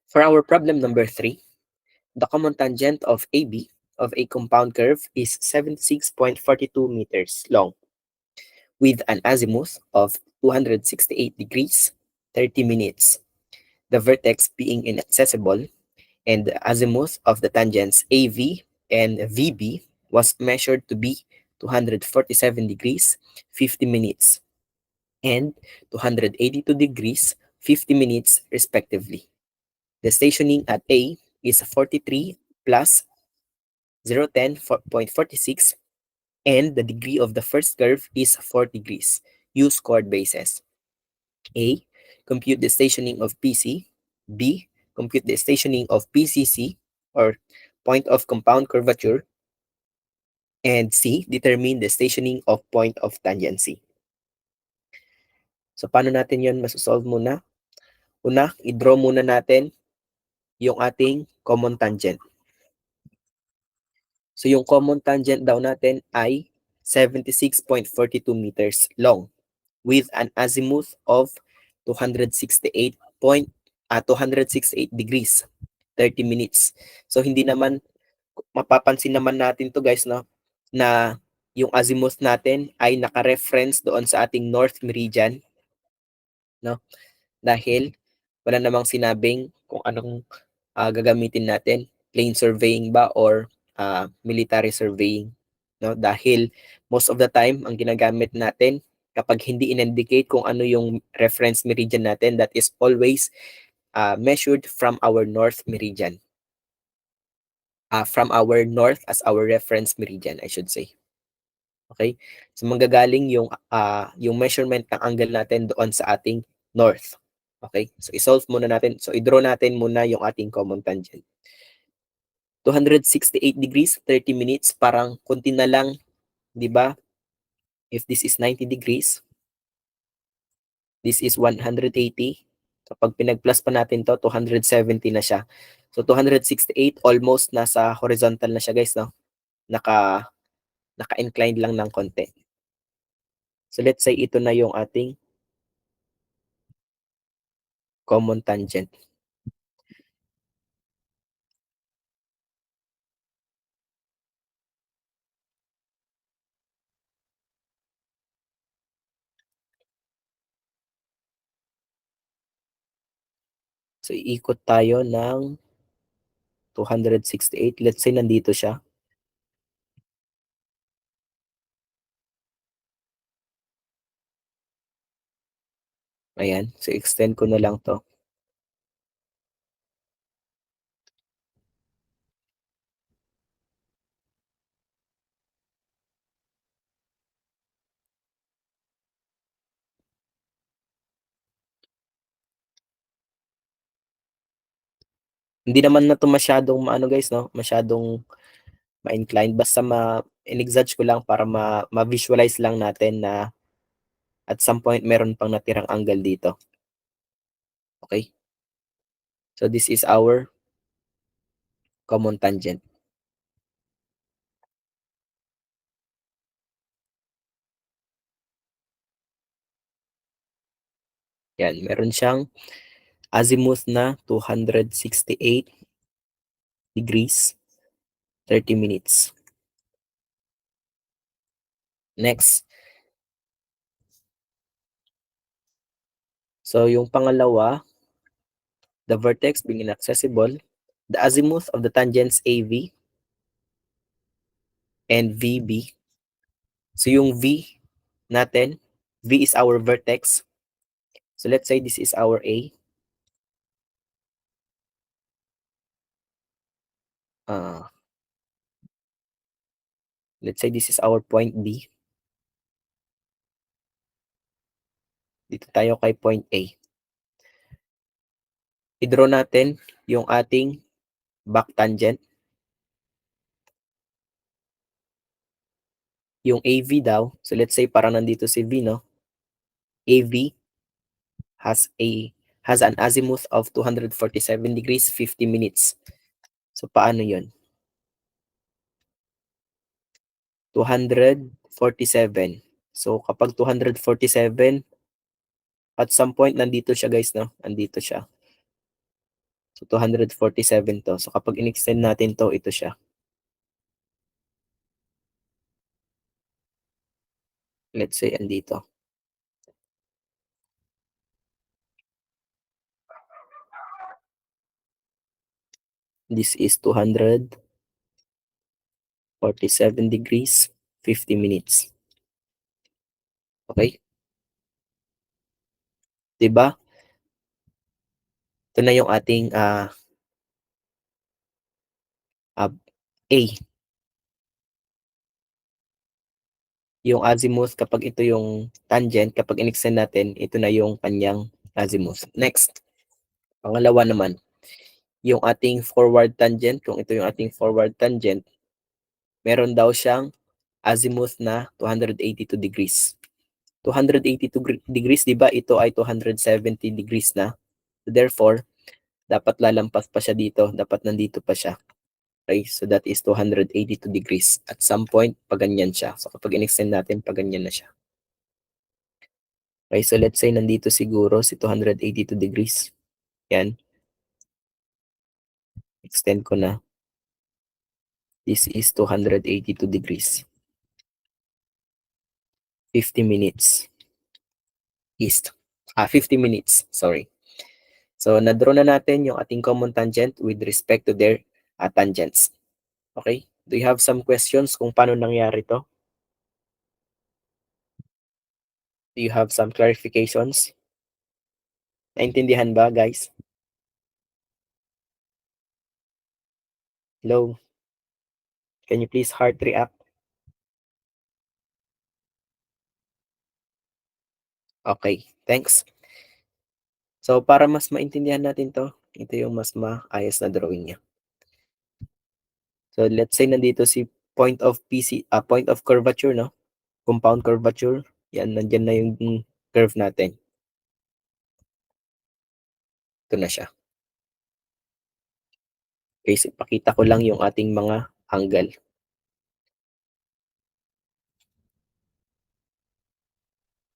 For our problem number 3, the common tangent of AB of a compound curve is 76.42 meters long with an azimuth of 268 degrees, 30 minutes. The vertex being inaccessible and the azimuth of the tangents AV and VB was measured to be 247 degrees, 50 minutes and 282 degrees, 50 minutes respectively. The stationing at A is 43 plus 010.46 and the degree of the first curve is 4 degrees. Use chord bases. A. Compute the stationing of PC. B. Compute the stationing of PCC or point of compound curvature. And C. Determine the stationing of point of tangency. So paano natin yon masosolve muna? Una, i-draw muna natin yung ating common tangent. So yung common tangent daw natin ay 76.42 meters long with an azimuth of 268 degrees, 30 minutes. So hindi naman mapapansin naman natin to guys, no, na yung azimuth natin ay naka-reference doon sa ating north meridian, no? Dahil wala namang sinabing kung anong gagamitin natin, plane surveying ba or military surveying, no? Dahil most of the time ang ginagamit natin kapag hindi in-indicate kung ano yung reference meridian natin, that is always measured from our north meridian. From our north as our reference meridian, I should say. Okay? So manggagaling yung measurement ng angle natin doon sa ating north. Okay? So i-solve muna natin. So i-draw natin muna yung ating common tangent. 268 degrees, 30 minutes, parang kunti na lang, di ba? If this is 90 degrees, this is 180. Kapag pinag-plus pa natin to, 270 na siya. So 268, almost nasa horizontal na siya guys, no? Naka-inclined lang ng konti. So let's say ito na yung ating common tangent. So iikot tayo ng 268. Let's say nandito siya. Ayan. So extend ko na lang to. Hindi naman na to masyadong maano guys, no? Masyadong ma-inclined. Basta in-exage ko lang para ma-visualize lang natin na at some point meron pang natirang angle dito. Okay? So this is our common tangent. Yan, meron siyang azimuth na 268 degrees, 30 minutes. Next. So yung pangalawa, the vertex being inaccessible, the azimuth of the tangents AV and VB. So yung V natin, V is our vertex. So let's say this is our A. Let's say this is our point B. Dito tayo kay point A. I-draw natin yung ating back tangent. Yung AV daw, so let's say parang nandito si V, no? AV has an azimuth of 247 degrees, 50 minutes. So paano yun? 247. So kapag 247, at some point nandito siya guys, no? Nandito siya. So 247 to. So kapag in-extend natin to, ito siya. Let's say andito. This is 247 degrees, 50 minutes. Okay? 'Di ba? Ito na yung ating A. Yung azimuth, kapag ito yung tangent, kapag in-extend natin, ito na yung kanyang azimuth. Next, pangalawa naman, yung ating forward tangent, kung ito yung ating forward tangent, meron daw siyang azimuth na 282 degrees. 282 degrees, di ba? Ito ay 270 degrees na. Therefore, dapat lalampas pa siya dito. Dapat nandito pa siya. Okay? So, that is 282 degrees. At some point, paganyan siya. So, kapag in-extend natin, paganyan na siya. Okay? So, let's say, nandito siguro si 282 degrees. Yan. Extend ko na. This is 282 degrees. 50 minutes. East. 50 minutes. Sorry. So, na-draw na natin yung ating common tangent with respect to their tangents. Okay? Do you have some questions kung paano nangyari to? Do you have some clarifications? Naintindihan ba, guys? Hello? Can you please heart react? Okay, thanks. So, para mas maintindihan natin to, ito yung mas maayos na drawing niya. So, let's say nandito si point of point of curvature, no? Compound curvature. Yan, nandyan na yung curve natin. Ito na siya. Okay, so ipakita ko lang yung ating mga angle.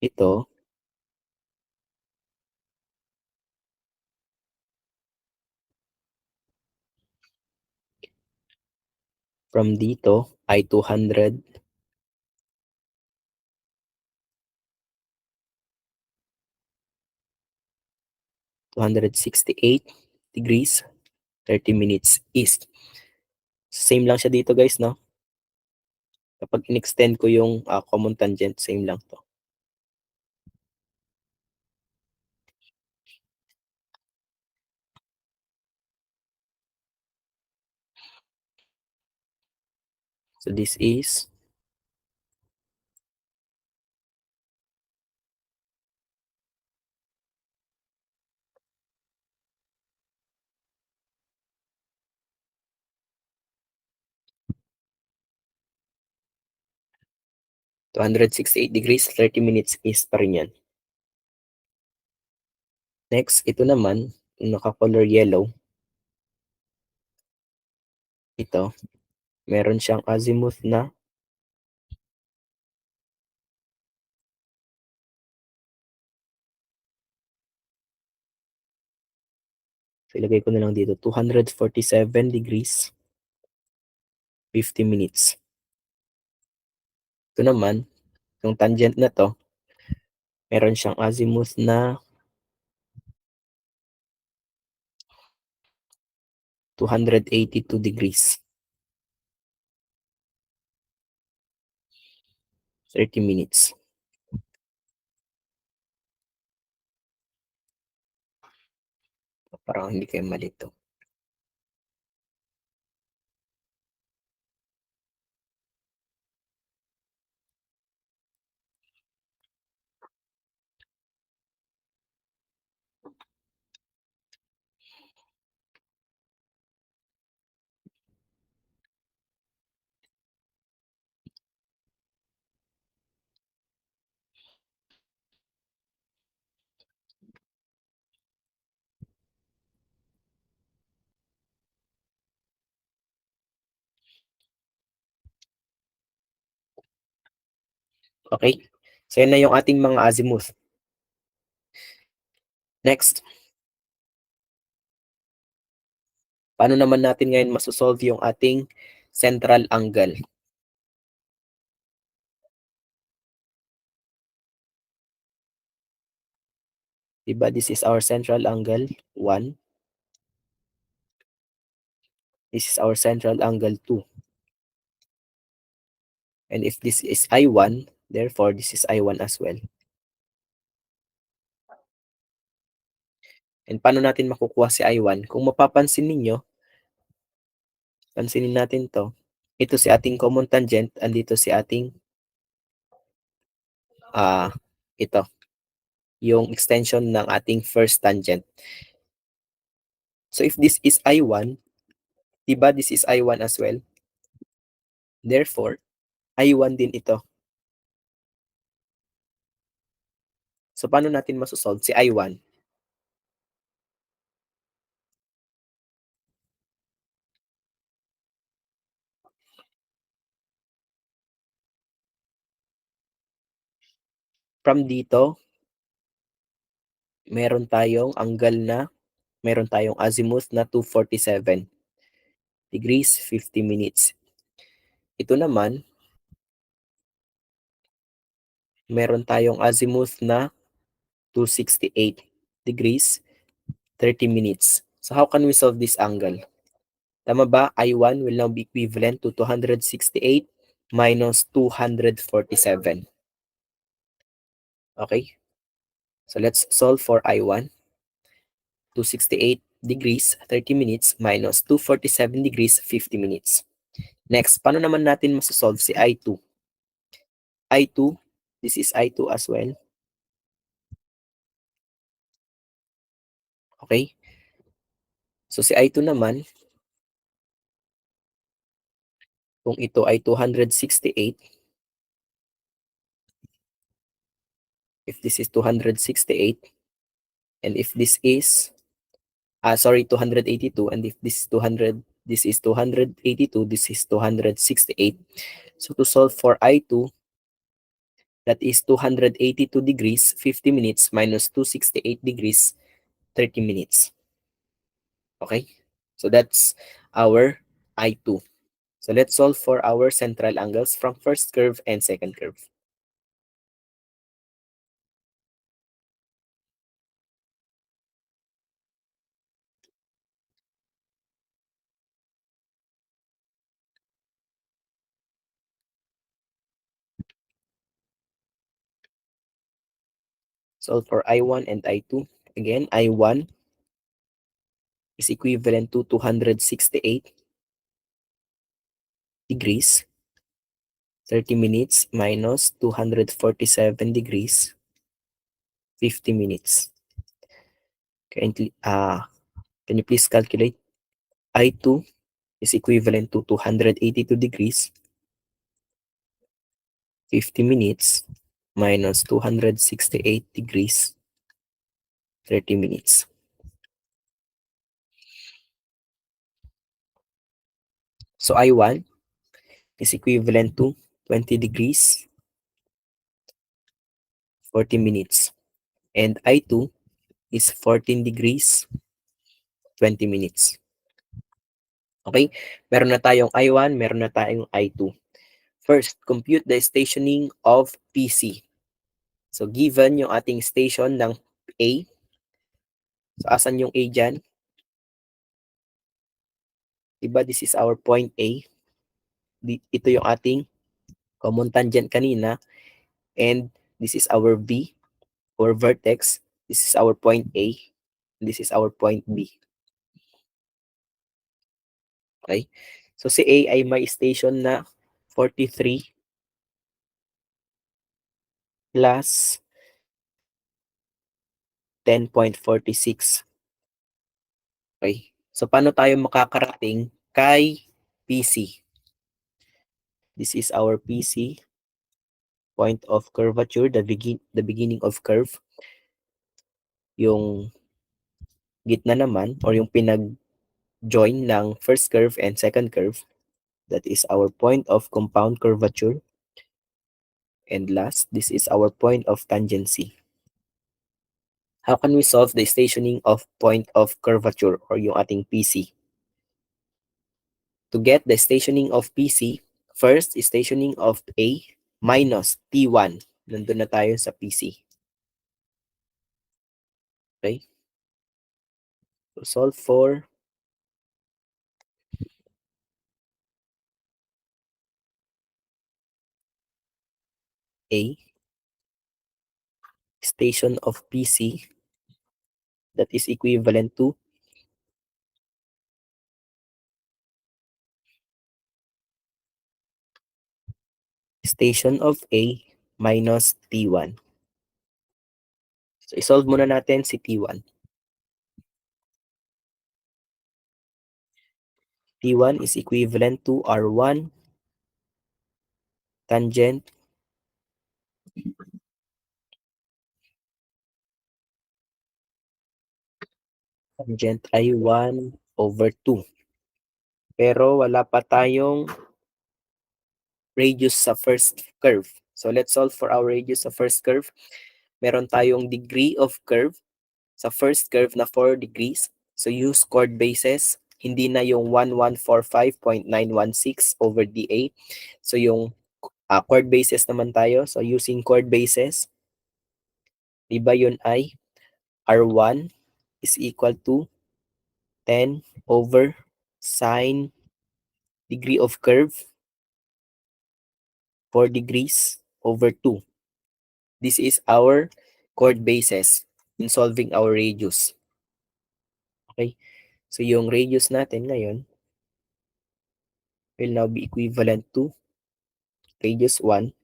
Ito, from dito ay 200, 268 degrees, 30 minutes east. Same lang siya dito, guys, no? Kapag in-extend ko yung common tangent, same lang to. So this is 268 degrees, 30 minutes east pa rin yan. Next, ito naman, yung naka-color yellow, ito, meron siyang azimuth na 247 degrees, 50 minutes. Ito naman, yung tangent na to, meron siyang azimuth na 282 degrees, 30 minutes. Parang hindi kayo malito. Okay? So, yan na yung ating mga azimuth. Next. Paano naman natin ngayon masosolve yung ating central angle? Diba, this is our central angle 1. This is our central angle 2. And if this is I1, therefore this is I1 as well. And paano natin makukuha si I1? Kung mapapansin ninyo, pansinin natin to. Ito si ating common tangent, andito si ating ito, yung extension ng ating first tangent. So if this is I1, diba this is I1 as well? Therefore, I1 din ito. So paano natin masosolve si I1? From dito, meron tayong azimuth na 247 degrees 50 minutes. Ito naman, meron tayong azimuth na 268 degrees 30 minutes. So how can we solve this angle? Tama ba? I1 will now be equivalent to 268 minus 247. Okay? So let's solve for I1. 268 degrees 30 minutes minus 247 degrees 50 minutes. Next, paano naman natin masosolve si I2? I2, this is I2 as well. Okay? So si I2 naman, kung ito ay 268, if this is 268, and if this is, 282, and if this is 200, this is 282, this is 268. So to solve for I2, that is 282 degrees 50 minutes minus 268 degrees 30 minutes. Okay? So that's our I2. So let's solve for our central angles from first curve and second curve. Solve for I1 and I2. Again, I1 is equivalent to 268 degrees 30 minutes minus 247 degrees 50 minutes. Can you please calculate? I2 is equivalent to 282 degrees 50 minutes minus 268 degrees 30 minutes. So I1 is equivalent to 20 degrees 40 minutes. And I2 is 14 degrees 20 minutes. Okay? Meron na tayong I1, meron na tayong I2. First, compute the stationing of PC. So given yung ating station ng A, so asan yung A dyan? Diba this is our point A? Ito yung ating common tangent kanina. And this is our V, or vertex. This is our point A. This is our point B. Okay? So si A ay may station na 43 plus 10.46. Okay? So paano tayo makakarating kay PC? This is our PC, point of curvature, the beginning of curve. Yung gitna naman, or yung pinag-join ng first curve and second curve, that is our point of compound curvature. And last, this is our point of tangency. How can we solve the stationing of point of curvature, or yung ating PC? To get the stationing of PC, first stationing of A minus T1. Nandun na tayo sa PC. Okay? So solve for A, station of PC, that is equivalent to station of A minus T1. So isolve muna natin si T1. T1 is equivalent to R1 tangent I1 over 2. Pero wala pa tayong radius sa first curve. So let's solve for our radius sa first curve. Meron tayong degree of curve sa first curve na 4 degrees. So use chord basis. Hindi na yung 1145.916 over dA. So yung chord basis naman tayo. So using chord basis, diba yun ay R1 is equal to 10 over sine degree of curve 4 degrees over 2. This is our chord basis in solving our radius. Okay? So yung radius natin ngayon will now be equivalent to radius 1.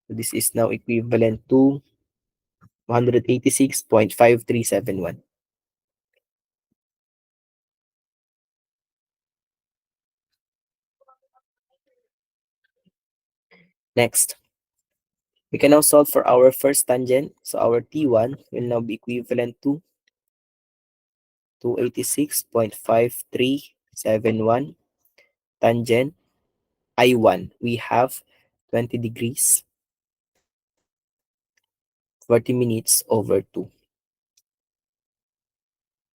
So this is now equivalent to 186.5371. Next, we can now solve for our first tangent. So our T1 will now be equivalent to 286.5371 tangent I1. We have 20 degrees 40 minutes over 2.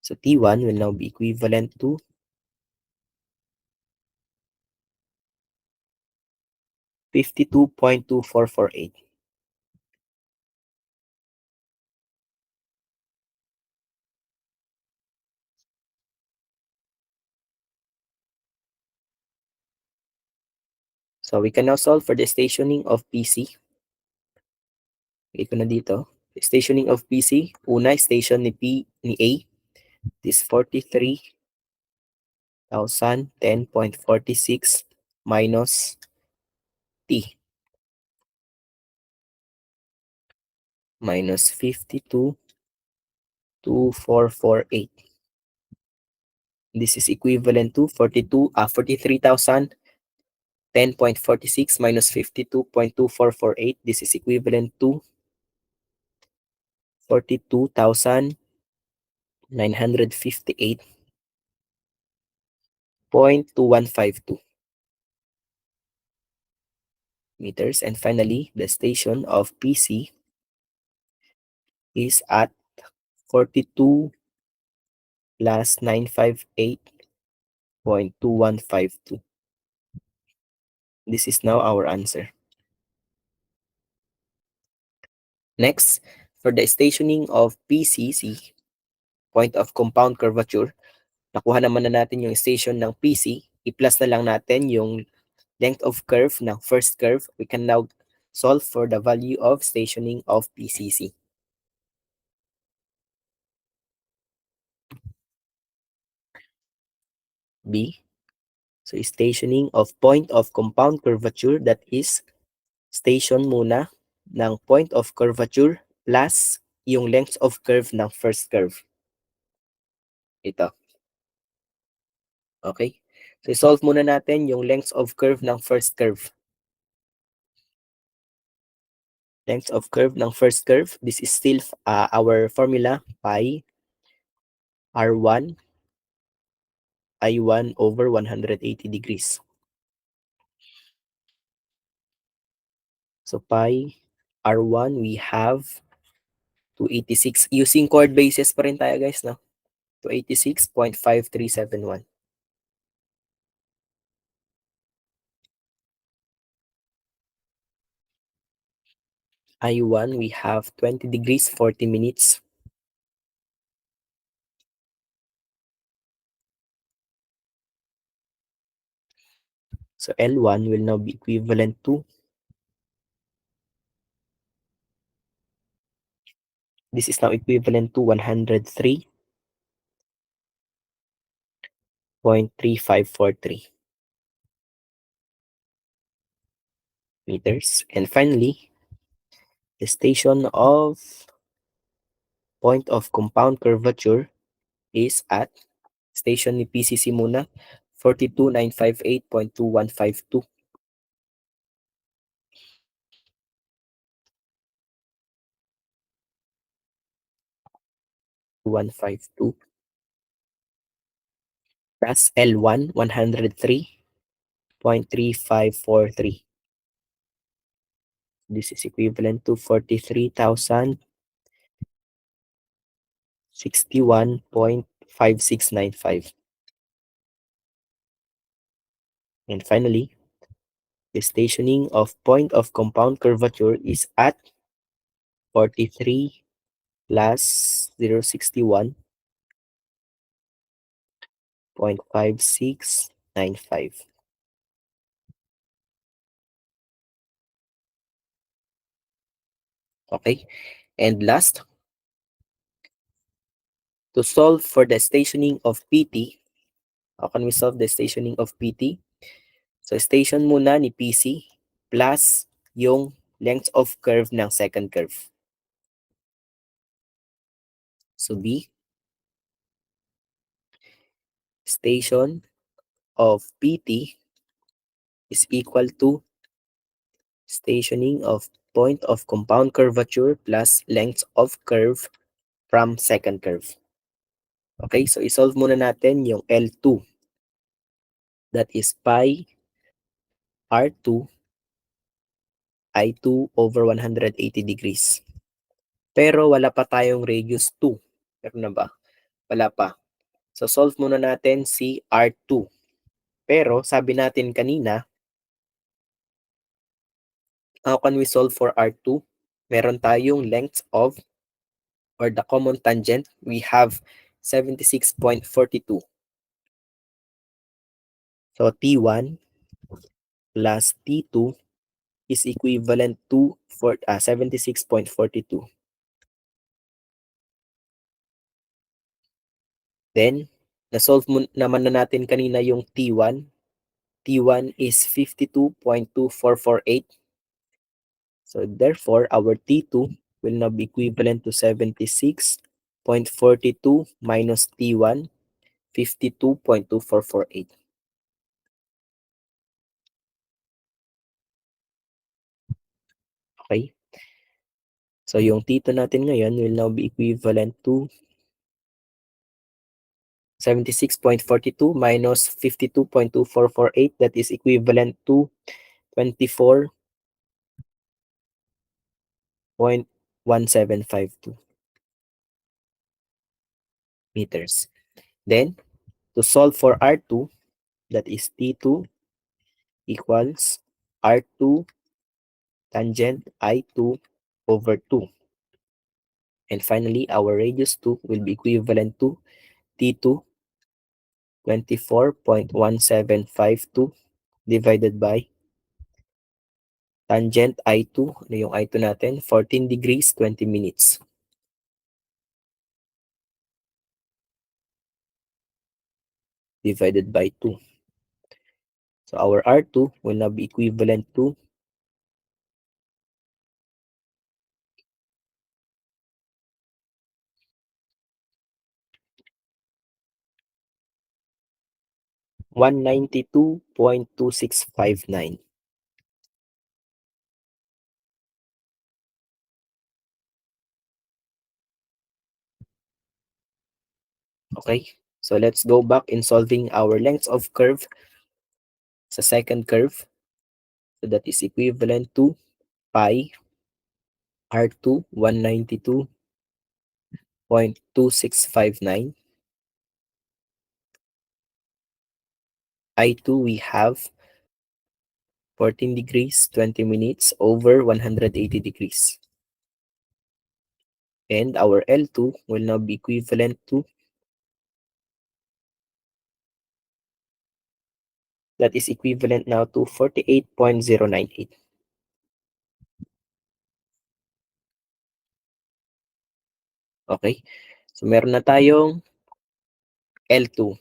So T1 will now be equivalent to 52.2448. So we can now solve for the stationing of PC. Click ko na dito. Stationing of PC, una station ni A is 43,010.46 minus T minus 52,2448. This is equivalent to 43,010.46 minus 52.2448. This is equivalent to 42,958.2152 meters. And finally, the station of PC is at 42 plus 958.2152. This is now our answer. Next, for the stationing of PCC, point of compound curvature, nakuha naman na natin yung station ng PC, i-plus na lang natin yung length of curve ng first curve. We can now solve for the value of stationing of PCC. B, so stationing of point of compound curvature, that is station muna ng point of curvature plus yung length of curve ng first curve. Ito. Okay? So, solve muna natin yung length of curve ng first curve. Length of curve ng first curve, this is still our formula, pi R1 I1 over 180 degrees. So, pi R1, we have 286. Using chord basis pa rin tayo, guys, no? 286.5371. I1, we have 20 degrees, 40 minutes. So L1 will now be equivalent to, this is now equivalent to 103.3543 meters. And finally, the station of point of compound curvature is at station ni PCC muna, 42958.2152. 152 plus L1 103.3543. This is equivalent to 43,061.5695. And finally, the stationing of point of compound curvature is at 43 plus 061.5695. Okay, and last, to solve for the stationing of PT, how can we solve the stationing of PT? So station muna ni PC plus yung length of curve ng second curve. So B, station of PT is equal to stationing of point of compound curvature plus length of curve from second curve. Okay, so isolve muna natin yung L2. That is pi R2 I2 over 180 degrees. Pero wala pa tayong radius 2. Meron na ba? Wala pa. So solve muna natin si R2. Pero sabi natin kanina, how can we solve for R2? Meron tayong length of, or the common tangent, we have 76.42. So T1 plus T2 is equivalent to 76.42. Then, na-solve naman na natin kanina yung T1. T1 is 52.2448. So therefore, our T2 will now be equivalent to 76.42 minus T1, 52.2448. Okay? So yung T2 natin ngayon will now be equivalent to 76.42 minus 52.2448, that is equivalent to 24.1752 meters. Then, to solve for R2, that is T2 equals R2 tangent I2 over 2. And finally, our radius 2 will be equivalent to T2 24.1752 divided by tangent I2. Ano yung I2 natin? 14 degrees, 20 minutes. Divided by 2. So our R2 will now be equivalent to 192.2659. Okay, so let's go back in solving our lengths of curve sa second curve. So that is equivalent to pi R2 192.2659. I2 we have 14 degrees 20 minutes over 180 degrees. And our L2 will now be equivalent to, that is equivalent now to 48.098. Okay? So meron na tayong L2.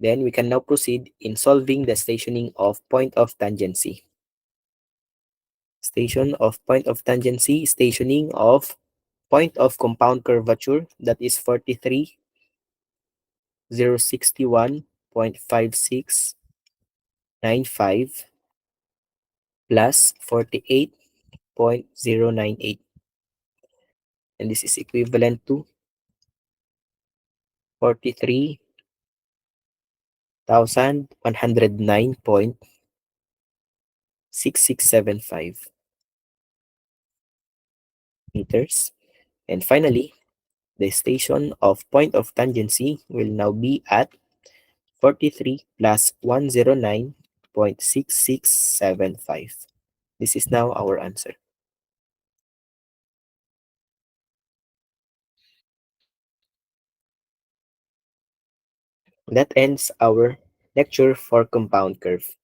Then we can now proceed in solving the stationing of point of tangency. Point of tangency, stationing of point of compound curvature, that is 43,061.5695 plus 48.098. And this is equivalent to 43,109.6675 meters. And finally, the station of point of tangency will now be at 43 plus 109.6675. This is now our answer. That ends our lecture for compound curve.